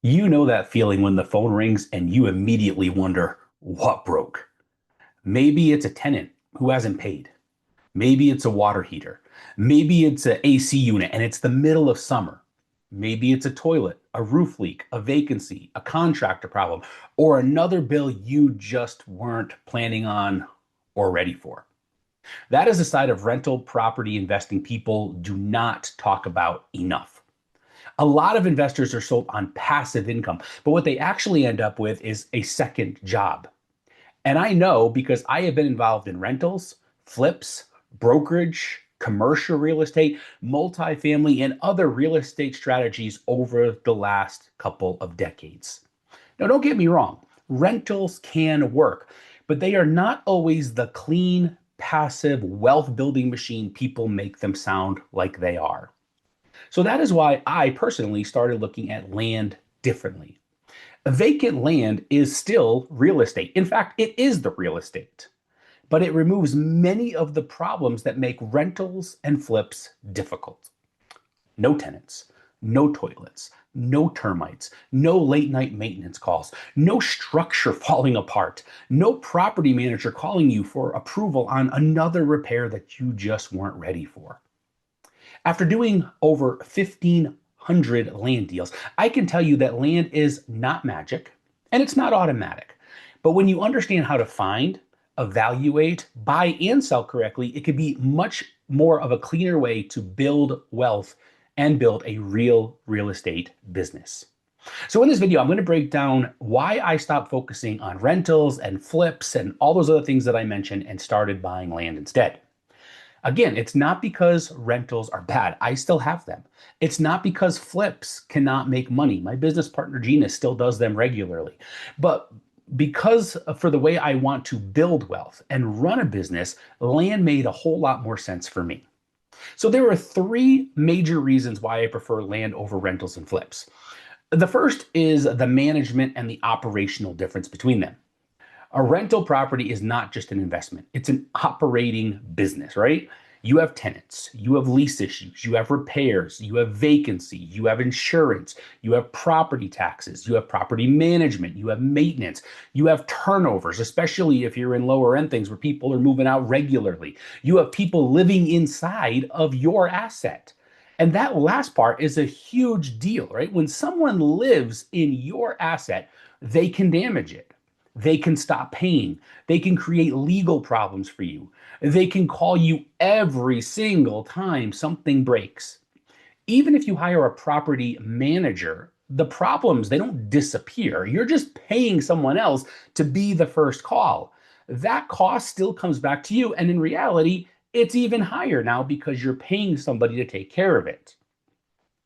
You know that feeling when the phone rings and you immediately wonder what broke. Maybe it's a tenant who hasn't paid. Maybe it's a water heater. Maybe it's an AC unit and it's the middle of summer. Maybe it's a toilet, a roof leak, a vacancy, a contractor problem, or another bill you just weren't planning on or ready for. That is a side of rental property investing people do not talk about enough. A lot of investors are sold on passive income, but what they actually end up with is a second job. And I know because I have been involved in rentals, flips, brokerage, commercial real estate, multifamily, and other real estate strategies over the last couple of decades. Now, don't get me wrong, rentals can work, but they are not always the clean, passive wealth building machine people make them sound like they are. So that is why I personally started looking at land differently. Vacant land is still real estate. In fact, it is the real estate, but it removes many of the problems that make rentals and flips difficult. No tenants, no toilets, no termites, no late night maintenance calls, no structure falling apart, no property manager calling you for approval on another repair that you just weren't ready for. After doing over 1,500 land deals, I can tell you that land is not magic and it's not automatic. But when you understand how to find, evaluate, buy, and sell correctly, it can be much more of a cleaner way to build wealth and build a real estate business. So in this video, I'm going to break down why I stopped focusing on rentals and flips and all those other things that I mentioned and started buying land instead. Again, it's not because rentals are bad. I still have them. It's not because flips cannot make money. My business partner, Gina, still does them regularly. But because for the way I want to build wealth and run a business, land made a whole lot more sense for me. So there are three major reasons why I prefer land over rentals and flips. The first is the management and the operational difference between them. A rental property is not just an investment, it's an operating business, right? You have tenants, you have lease issues, you have repairs, you have vacancy, you have insurance, you have property taxes, you have property management, you have maintenance, you have turnovers, especially if you're in lower end things where people are moving out regularly. You have people living inside of your asset. And that last part is a huge deal, right? When someone lives in your asset, they can damage it. They can stop paying. They can create legal problems for you. They can call you every single time something breaks. Even if you hire a property manager, the problems, they don't disappear. You're just paying someone else to be the first call. That cost still comes back to you. And in reality, it's even higher now because you're paying somebody to take care of it.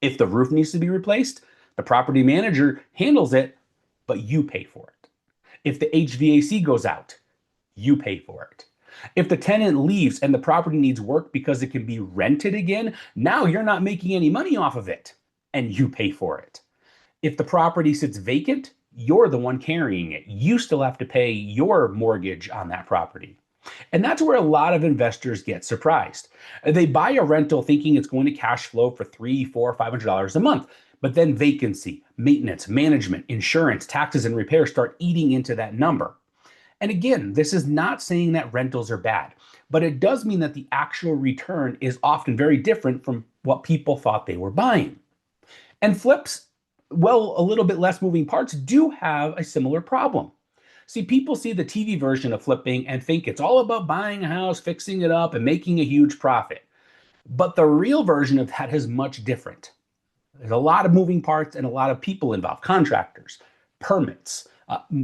If the roof needs to be replaced, the property manager handles it, but you pay for it. If the HVAC goes out, you pay for it. If the tenant leaves and the property needs work because it can be rented again, now you're not making any money off of it and you pay for it. If the property sits vacant, you're the one carrying it. You still have to pay your mortgage on that property. And that's where a lot of investors get surprised. They buy a rental thinking it's going to cash flow for $300, $400, $500 a month. But then vacancy, maintenance, management, insurance, taxes, and repairs start eating into that number. And again, this is not saying that rentals are bad, but it does mean that the actual return is often very different from what people thought they were buying. And flips, well, a little bit less moving parts, do have a similar problem. See, people see the TV version of flipping and think it's all about buying a house, fixing it up, and making a huge profit. But the real version of that is much different. There's a lot of moving parts and a lot of people involved, contractors, permits,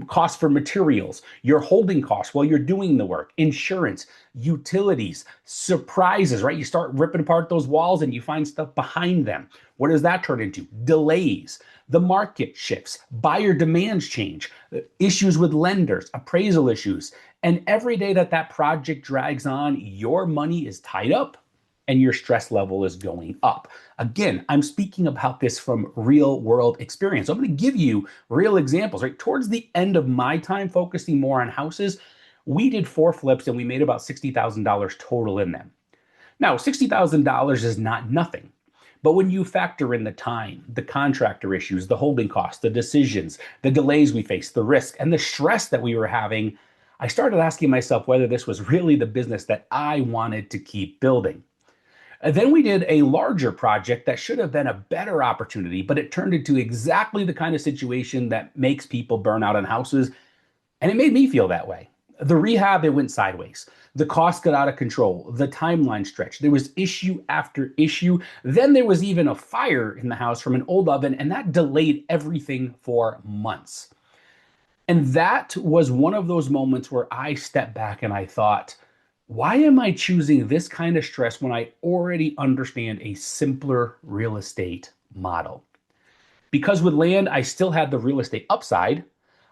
costs for materials, your holding costs while you're doing the work, insurance, utilities, surprises, right? You start ripping apart those walls and you find stuff behind them. What does that turn into? Delays, the market shifts, buyer demands change, issues with lenders, appraisal issues. And every day that that project drags on, your money is tied up and your stress level is going up. Again, I'm speaking about this from real world experience. So I'm going to give you real examples, right? Towards the end of my time focusing more on houses, we did 4 flips and we made about $60,000 total in them. Now, $60,000 is not nothing, But when you factor in the time, the contractor issues, the holding costs, the decisions, the delays we faced, the risk, and the stress that we were having, I started asking myself whether this was really the business that I wanted to keep building. And then we did a larger project that should have been a better opportunity, but it turned into exactly the kind of situation that makes people burn out on houses. And it made me feel that way. The rehab, it went sideways. The costs got out of control. The timeline stretched. There was issue after issue. Then there was even a fire in the house from an old oven, and that delayed everything for months. And that was one of those moments where I stepped back and I thought, why am I choosing this kind of stress when I already understand a simpler real estate model? Because with land, I still had the real estate upside.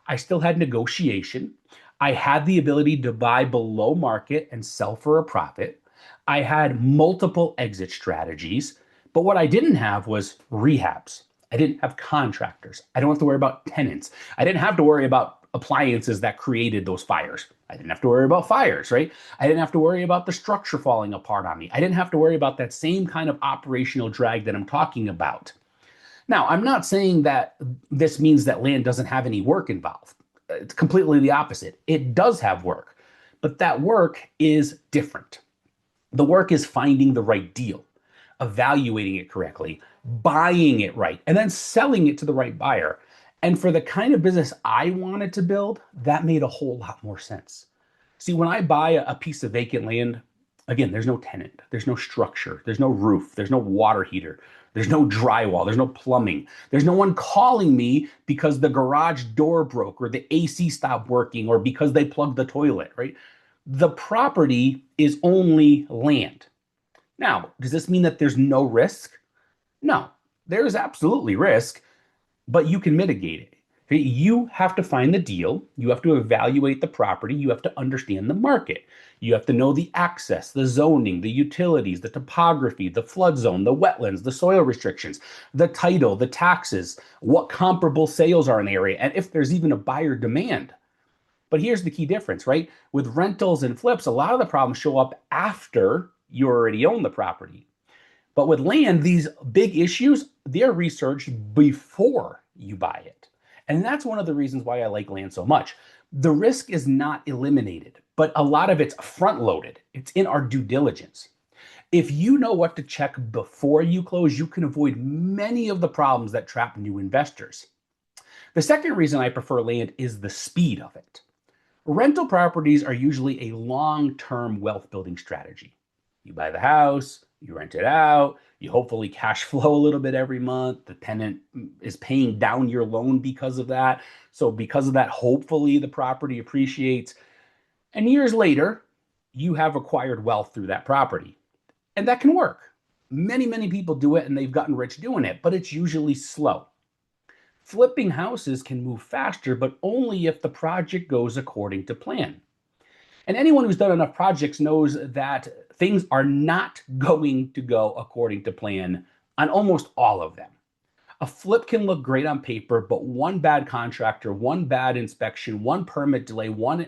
I still had negotiation. I had the ability to buy below market and sell for a profit. I had multiple exit strategies. But what I didn't have was rehabs. I didn't have contractors. I don't have to worry about tenants. I didn't have to worry about appliances that created those fires. I didn't have to worry about fires, right? I didn't have to worry about the structure falling apart on me. I didn't have to worry about that same kind of operational drag that I'm talking about. Now, I'm not saying that this means that land doesn't have any work involved. It's completely the opposite. It does have work, but that work is different. The work is finding the right deal, evaluating it correctly, buying it right, and then selling it to the right buyer. And for the kind of business I wanted to build, that made a whole lot more sense. See, when I buy a piece of vacant land, again, there's no tenant, there's no structure, there's no roof, there's no water heater, there's no drywall, there's no plumbing, there's no one calling me because the garage door broke or the AC stopped working or because they plugged the toilet, right? The property is only land. Now, does this mean that there's no risk? No, there's absolutely risk, but you can mitigate it. Okay? You have to find the deal. You have to evaluate the property. You have to understand the market. You have to know the access, the zoning, the utilities, the topography, the flood zone, the wetlands, the soil restrictions, the title, the taxes, what comparable sales are in the area, and if there's even a buyer demand. But here's the key difference, right? With rentals and flips, a lot of the problems show up after you already own the property. But with land, these big issues, they're researched before you buy it. And that's one of the reasons why I like land so much. The risk is not eliminated, but a lot of it's front loaded. It's in our due diligence. If you know what to check before you close, you can avoid many of the problems that trap new investors. The second reason I prefer land is the speed of it. Rental properties are usually a long-term wealth building strategy. You buy the house, you rent it out, you hopefully cash flow a little bit every month. The tenant is paying down your loan because of that. So because of that, hopefully the property appreciates. And years later, you have acquired wealth through that property. And that can work. Many people do it and they've gotten rich doing it, but it's usually slow. Flipping houses can move faster, but only if the project goes according to plan. And anyone who's done enough projects knows that things are not going to go according to plan on almost all of them. A flip can look great on paper, but one bad contractor, one bad inspection, one permit delay, one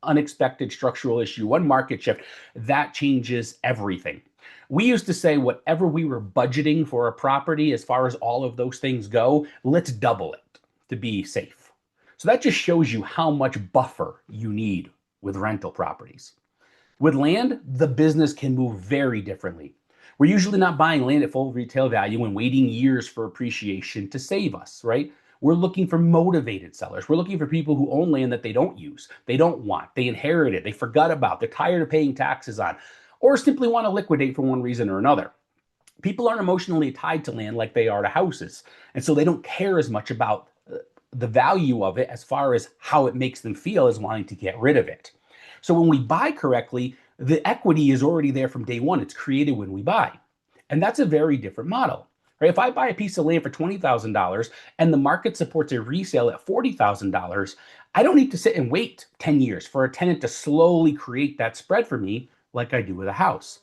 unexpected structural issue, one market shift, that changes everything. We used to say whatever we were budgeting for a property, as far as all of those things go, let's double it to be safe. So that just shows you how much buffer you need with rental properties. With land, the business can move very differently. We're usually not buying land at full retail value and waiting years for appreciation to save us, right? We're looking for motivated sellers. We're looking for people who own land that they don't use, they don't want, they inherited, they forgot about, they're tired of paying taxes on, or simply want to liquidate for one reason or another. People aren't emotionally tied to land like they are to houses, and so they don't care as much about the value of it as far as how it makes them feel as wanting to get rid of it. So when we buy correctly, the equity is already there from day one. It's created when we buy. And that's a very different model. Right? If I buy a piece of land for $20,000 and the market supports a resale at $40,000, I don't need to sit and wait 10 years for a tenant to slowly create that spread for me like I do with a house.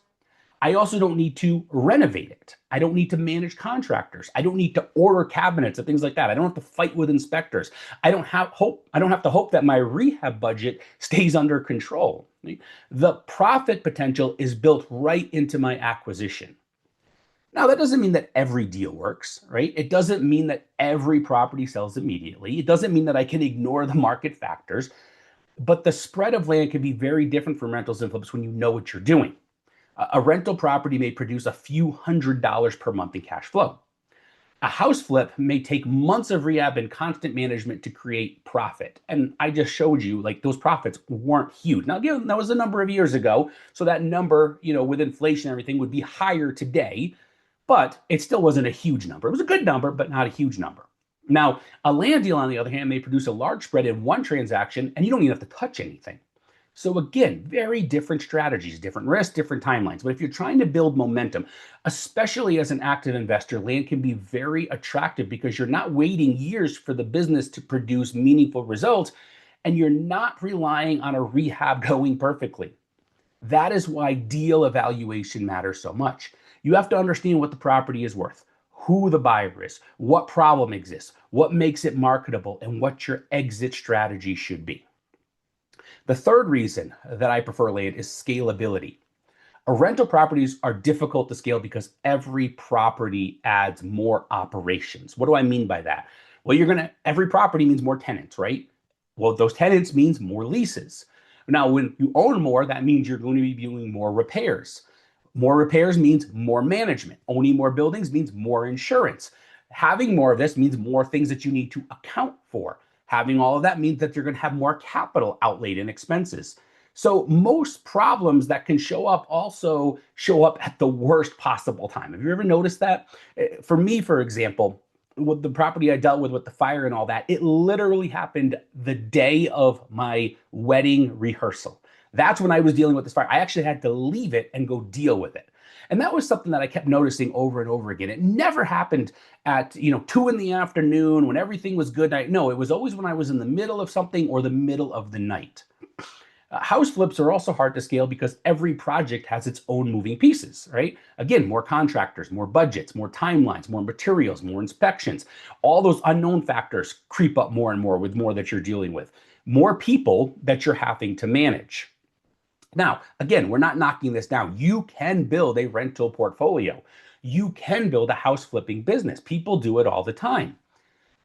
I also don't need to renovate it. I don't need to manage contractors. I don't need to order cabinets and things like that. I don't have to fight with inspectors. I don't have to hope that my rehab budget stays under control. The profit potential is built right into my acquisition. Now, that doesn't mean that every deal works, right? It doesn't mean that every property sells immediately. It doesn't mean that I can ignore the market factors, but the spread of land can be very different from rentals and flips when you know what you're doing. A rental property may produce a few $100s per month in cash flow. A house flip may take months of rehab and constant management to create profit. And I just showed you like those profits weren't huge. Now, again, that was a number of years ago. So that number, with inflation and everything would be higher today, but it still wasn't a huge number. It was a good number, but not a huge number. Now, a land deal, on the other hand, may produce a large spread in one transaction and you don't even have to touch anything. So again, very different strategies, different risks, different timelines. But if you're trying to build momentum, especially as an active investor, land can be very attractive because you're not waiting years for the business to produce meaningful results and you're not relying on a rehab going perfectly. That is why deal evaluation matters so much. You have to understand what the property is worth, who the buyer is, what problem exists, what makes it marketable, and what your exit strategy should be. The third reason that I prefer land is scalability. Rental properties are difficult to scale because every property adds more operations. What do I mean by that? Well, every property means more tenants, right? Well, those tenants means more leases. Now, when you own more, that means you're going to be doing more repairs. More repairs means more management. Owning more buildings means more insurance. Having more of this means more things that you need to account for. Having all of that means that you're going to have more capital outlaid in expenses. So most problems that can show up also show up at the worst possible time. Have you ever noticed that? For me, for example, with the property I dealt with the fire and all that, it literally happened the day of my wedding rehearsal. That's when I was dealing with this fire. I actually had to leave it and go deal with it. And that was something that I kept noticing over and over again. It never happened at 2 in the afternoon when everything was good. No, it was always when I was in the middle of something or the middle of the night. House flips are also hard to scale because every project has its own moving pieces, right? Again, more contractors, more budgets, more timelines, more materials, more inspections. All those unknown factors creep up more and more with more that you're dealing with, more people that you're having to manage. Now, again, we're not knocking this down. You can build a rental portfolio. You can build a house flipping business. People do it all the time.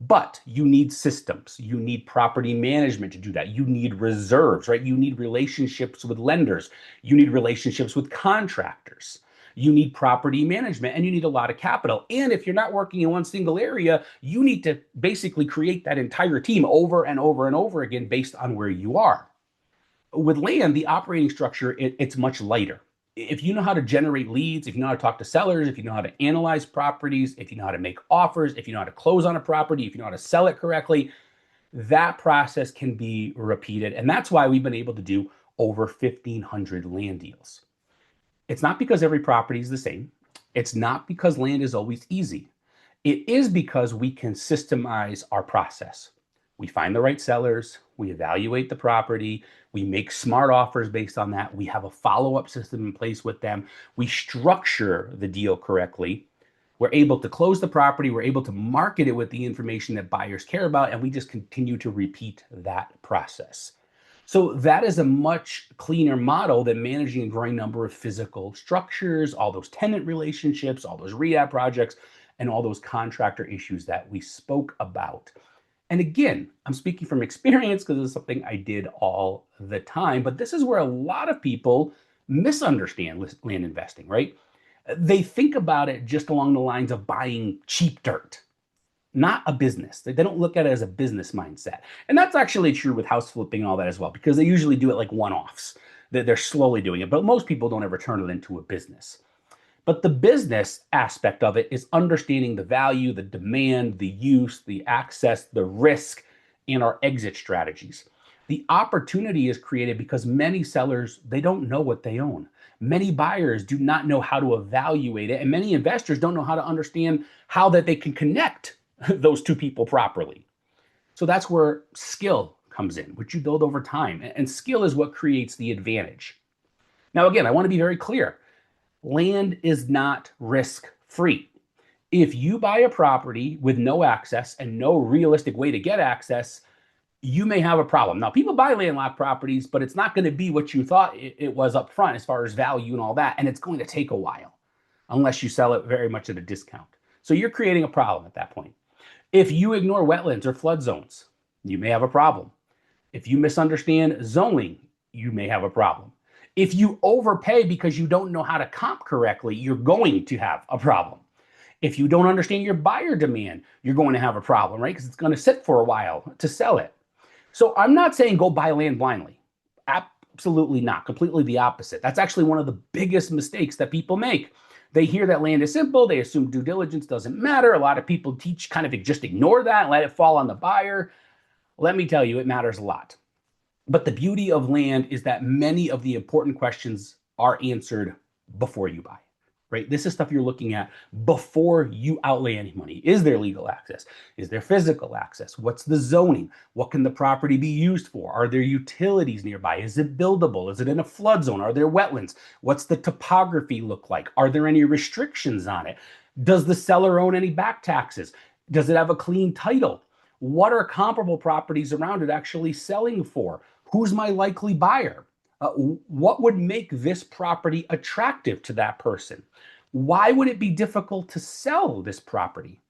But you need systems. You need property management to do that. You need reserves, right? You need relationships with lenders. You need relationships with contractors. You need property management and you need a lot of capital. And if you're not working in one single area, you need to basically create that entire team over and over and over again based on where you are. With land, the operating structure, it's much lighter. If you know how to generate leads, if you know how to talk to sellers, if you know how to analyze properties, if you know how to make offers, if you know how to close on a property, if you know how to sell it correctly, that process can be repeated. And that's why we've been able to do over 1,500 land deals. It's not because every property is the same. It's not because land is always easy. It is because we can systemize our process. We find the right sellers, we evaluate the property, we make smart offers based on that, we have a follow-up system in place with them, we structure the deal correctly, we're able to close the property, we're able to market it with the information that buyers care about, and we just continue to repeat that process. So that is a much cleaner model than managing a growing number of physical structures, all those tenant relationships, all those rehab projects, and all those contractor issues that we spoke about. And again, I'm speaking from experience because it's something I did all the time. But this is where a lot of people misunderstand land investing, right? They think about it just along the lines of buying cheap dirt, not a business. They don't look at it as a business mindset. And that's actually true with house flipping and all that as well, because they usually do it like one-offs. They're slowly doing it, but most people don't ever turn it into a business. But the business aspect of it is understanding the value, the demand, the use, the access, the risk, and our exit strategies. The opportunity is created because many sellers, they don't know what they own. Many buyers do not know how to evaluate it, and many investors don't know how to understand how that they can connect those two people properly. So that's where skill comes in, which you build over time. And skill is what creates the advantage. Now, again, I want to be very clear. Land is not risk-free. If you buy a property with no access and no realistic way to get access, you may have a problem. Now, people buy landlocked properties, but it's not going to be what you thought it was up front as far as value and all that, and it's going to take a while. unless you sell it very much at a discount. So you're creating a problem at that point. If you ignore wetlands or flood zones, you may have a problem. If you misunderstand zoning, you may have a problem. If you overpay because you don't know how to comp correctly, you're going to have a problem. If you don't understand your buyer demand, you're going to have a problem, right? Because it's going to sit for a while to sell it. So I'm not saying go buy land blindly. Absolutely not. Completely the opposite. That's actually one of the biggest mistakes that people make. They hear that land is simple. They assume due diligence doesn't matter. A lot of people teach kind of just ignore that and let it fall on the buyer. Let me tell you, it matters a lot. But the beauty of land is that many of the important questions are answered before you buy, right? This is stuff you're looking at before you outlay any money. Is there legal access? Is there physical access? What's the zoning? What can the property be used for? Are there utilities nearby? Is it buildable? Is it in a flood zone? Are there wetlands? What's the topography look like? Are there any restrictions on it? Does the seller own any back taxes? Does it have a clean title? What are comparable properties around it actually selling for? Who's my likely buyer? What would make this property attractive to that person? Why would it be difficult to sell this property?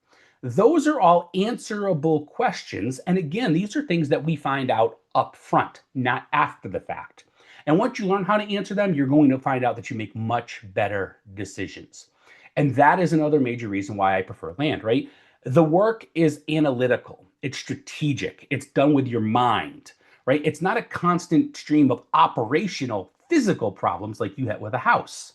Those are all answerable questions. And again, these are things that we find out up front, not after the fact. And once you learn how to answer them, you're going to find out that you make much better decisions. And that is another major reason why I prefer land, right? The work is analytical, it's strategic, it's done with your mind, right? It's not a constant stream of operational, physical problems like you had with a house.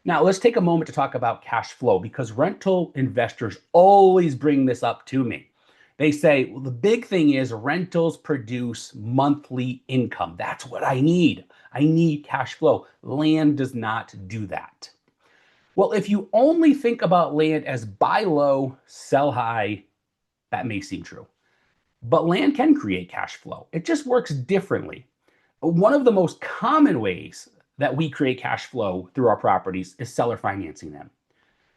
Now, let's take a moment to talk about cash flow because rental investors always bring this up to me. They say, well, the big thing is rentals produce monthly income. That's what I need. I need cash flow. Land does not do that. Well, if you only think about land as buy low, sell high, that may seem true. But land can create cash flow. It just works differently. One of the most common ways that we create cash flow through our properties is seller financing them.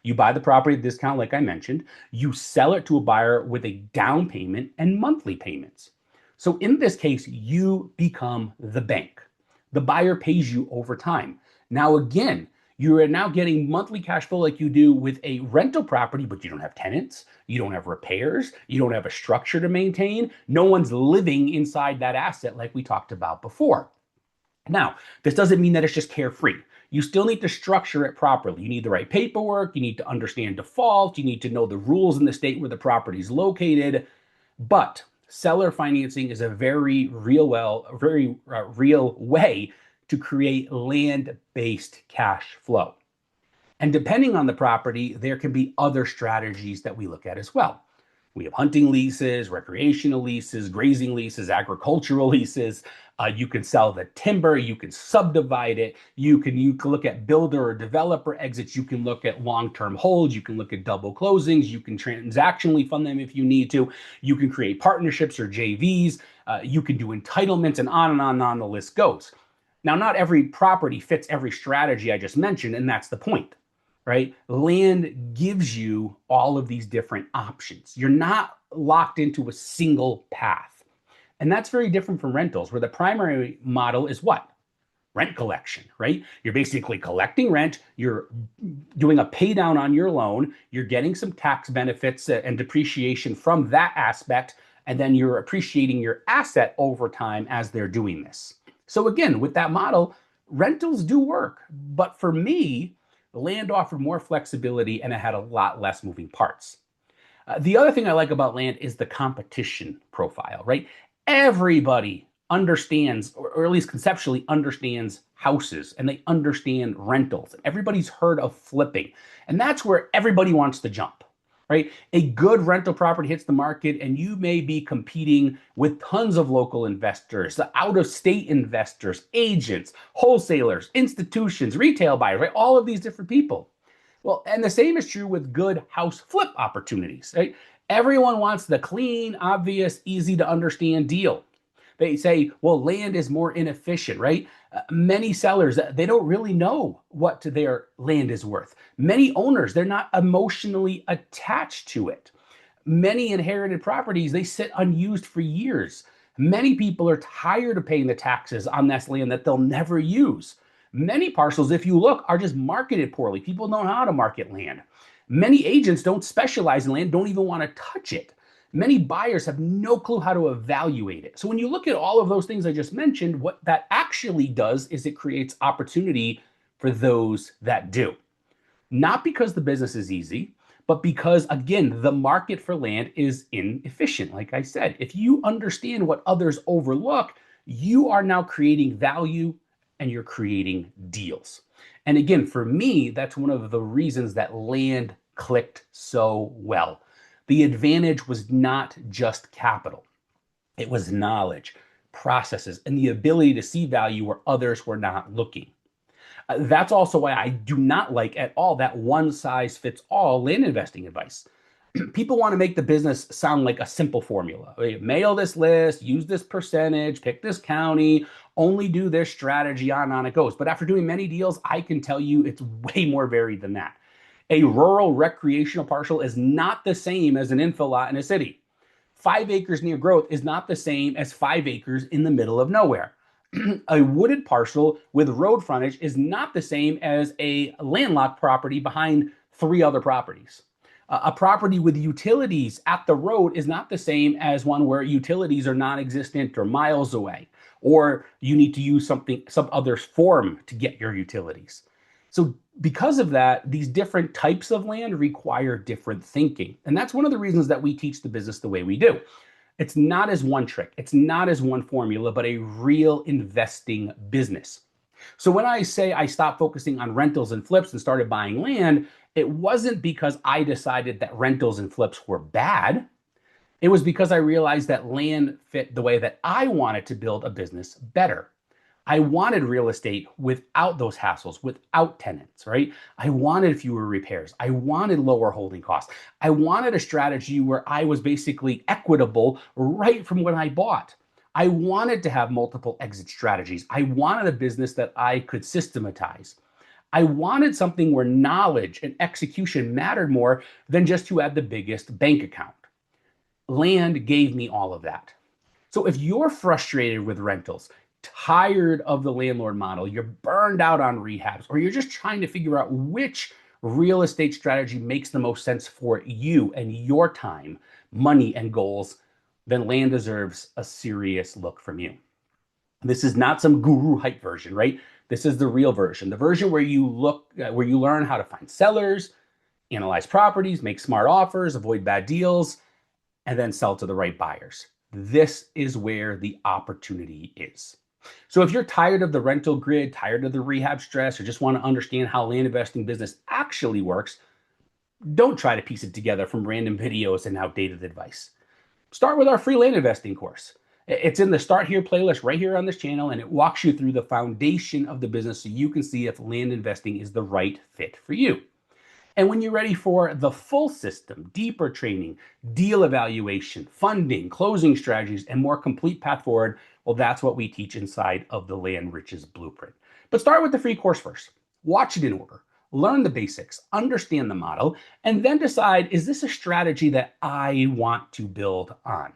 You buy the property at discount, like I mentioned. You sell it to a buyer with a down payment and monthly payments. So in this case, you become the bank. The buyer pays you over time. Now, again, you are now getting monthly cash flow like you do with a rental property, but you don't have tenants, you don't have repairs, you don't have a structure to maintain. No one's living inside that asset like we talked about before. Now, this doesn't mean that it's just carefree. You still need to structure it properly. You need the right paperwork, you need to understand default, you need to know the rules in the state where the property is located. But seller financing is a very real way to create land-based cash flow. And depending on the property, there can be other strategies that we look at as well. We have hunting leases, recreational leases, grazing leases, agricultural leases. You can sell the timber, you can subdivide it, you can look at builder or developer exits, you can look at long-term holds, you can look at double closings, you can transactionally fund them if you need to, you can create partnerships or JVs, you can do entitlements, and on the list goes. Now, not every property fits every strategy I just mentioned, and that's the point, right? Land gives you all of these different options. You're not locked into a single path. And that's very different from rentals, where the primary model is what? Rent collection, right? You're basically collecting rent, you're doing a pay down on your loan, you're getting some tax benefits and depreciation from that aspect, and then you're appreciating your asset over time as they're doing this. So again, with that model, rentals do work. But for me, the land offered more flexibility and it had a lot less moving parts. The other thing I like about land is the competition profile, right? Everybody understands, or at least conceptually understands houses, and they understand rentals. Everybody's heard of flipping. And that's where everybody wants to jump, right? A good rental property hits the market and you may be competing with tons of local investors, out-of-state investors, agents, wholesalers, institutions, retail buyers, right? All of these different people. Well, and the same is true with good house flip opportunities, right? Everyone wants the clean, obvious, easy to understand deal. They say, well, land is more inefficient, right? Many sellers, they don't really know what their land is worth. Many owners, they're not emotionally attached to it. Many inherited properties, they sit unused for years. Many people are tired of paying the taxes on this land that they'll never use. Many parcels, if you look, are just marketed poorly. People don't know how to market land. Many agents don't specialize in land, don't even want to touch it. Many buyers have no clue how to evaluate it. So when you look at all of those things I just mentioned, what that actually does is it creates opportunity for those that do. Not because the business is easy, but because, again, the market for land is inefficient. Like I said, if you understand what others overlook, you are now creating value and you're creating deals. And again, for me, that's one of the reasons that land clicked so well. The advantage was not just capital, it was knowledge, processes, and the ability to see value where others were not looking. That's also why I do not like at all that one size fits all land investing advice. People want to make the business sound like a simple formula. Mail this list, use this percentage, pick this county, only do this strategy, on it goes. But after doing many deals, I can tell you it's way more varied than that. A rural recreational parcel is not the same as an infill lot in a city. 5 acres near growth is not the same as 5 acres in the middle of nowhere. A wooded parcel with road frontage is not the same as a landlocked property behind 3 other properties. A property with utilities at the road is not the same as one where utilities are non-existent or miles away, or you need to use some other form to get your utilities. So because of that, these different types of land require different thinking. And that's one of the reasons that we teach the business the way we do. It's not as one trick, it's not as one formula, but a real investing business. So when I say I stopped focusing on rentals and flips and started buying land, it wasn't because I decided that rentals and flips were bad. It was because I realized that land fit the way that I wanted to build a business better. I wanted real estate without those hassles, without tenants, right? I wanted fewer repairs. I wanted lower holding costs. I wanted a strategy where I was basically equitable right from when I bought. I wanted to have multiple exit strategies. I wanted a business that I could systematize. I wanted something where knowledge and execution mattered more than just who had the biggest bank account. Land gave me all of that. So if you're frustrated with rentals, tired of the landlord model, you're burned out on rehabs, or you're just trying to figure out which real estate strategy makes the most sense for you and your time, money, and goals, then land deserves a serious look from you. This is not some guru hype version, right? This is the real version, the version where you learn how to find sellers, analyze properties, make smart offers, avoid bad deals, and then sell to the right buyers. This is where the opportunity is. So if you're tired of the rental grid, tired of the rehab stress, or just want to understand how land investing business actually works, don't try to piece it together from random videos and outdated advice. Start with our free land investing course. It's in the Start Here playlist right here on this channel, and it walks you through the foundation of the business so you can see if land investing is the right fit for you. And when you're ready for the full system, deeper training, deal evaluation, funding, closing strategies, and more complete path forward, well, that's what we teach inside of the Land Riches Blueprint. But start with the free course first. Watch it in order. Learn the basics, understand the model, and then decide, is this a strategy that I want to build on?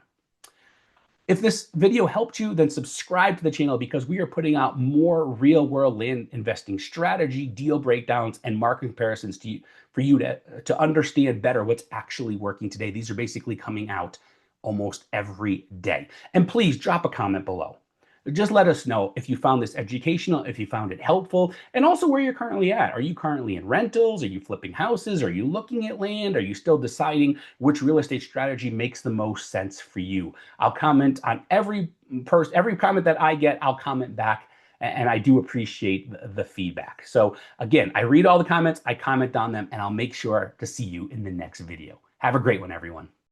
If this video helped you, then subscribe to the channel because we are putting out more real-world land investing strategy, deal breakdowns, and market comparisons for you to understand better what's actually working today. These are basically coming out almost every day. And please drop a comment below. Just let us know if you found this educational, if you found it helpful, and also where you're currently at. Are you currently in rentals? Are you flipping houses? Are you looking at land? Are you still deciding which real estate strategy makes the most sense for you? I'll comment on every comment that I get, I'll comment back, and I do appreciate the feedback. So again, I read all the comments, I comment on them, and I'll make sure to see you in the next video. Have a great one, everyone.